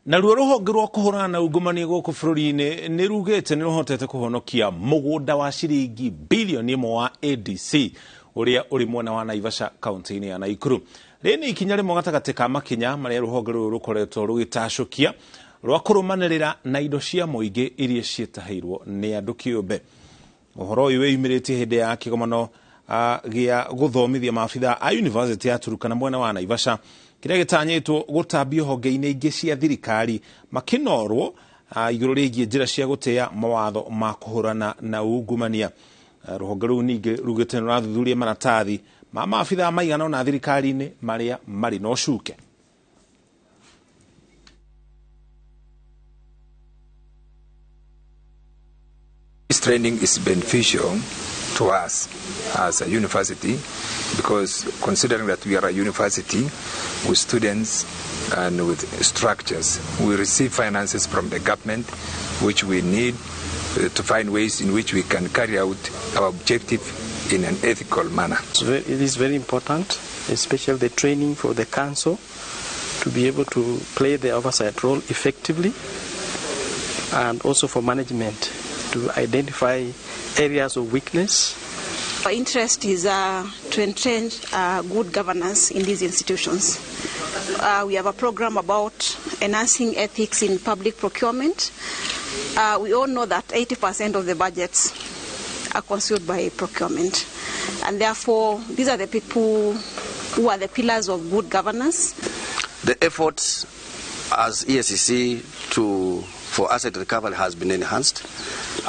Na ruo rũhonge rwa kũhũrana na ungumania gũkũ bũrũri-inĩ nĩ rugĩte nĩ rũhotete kũhonokia mũgũnda wa ciringi bilioni 1 wa ADC ũrĩa ũrĩ mwena wa Naivasha kaunti-inĩ ya Nakuru. Rĩrĩ nĩ ikinya rĩmwe gatagatĩ ka makinya marĩa rũhonge rũrũ rũkoretwo rũgĩtacũkia rwa kũrũmanĩrĩra na indo cia mũingĩ iria ciĩtahĩirwo nĩ andũ kĩũmbe. Ũhoro ũyũ wĩyumĩrĩtie hĩndĩ ya kĩgomano gĩa gũthomithia maabitha a University ya Turkana mwena wa Naivasha kĩrĩa gĩtanyĩtwo gũtambio honge-inĩ ingĩ cia thirikari makĩnorwo igũrũ rĩgiĩ njĩra cia gũtĩa mawatho ma kũhũrana na ungumania. Rũhonge rũu ningĩ rugĩte nĩ rũrathuthuria maratathi ma maabitha maigana na thirikari-inĩ marĩa marĩ na ũcuke. This training is beneficial to us as a university because considering that we are a university with students and with structures, we receive finances from the government which we need to find ways in which we can carry out our objective in an ethical manner. It is very important, especially the training for the council to be able to play the oversight role effectively, and also for management to identify areas of weakness. Our interest is to entrench good governance in these institutions. We have a program about enhancing ethics in public procurement. We all know that 80% of the budgets are consumed by procurement, and therefore these are the people who are the pillars of good governance. The efforts as EACC for asset recovery has been enhanced,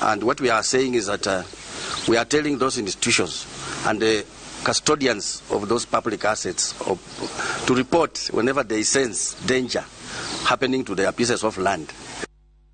and what we are saying is that we are telling those institutions and the custodians of those public assets to report whenever they sense danger happening to their pieces of land.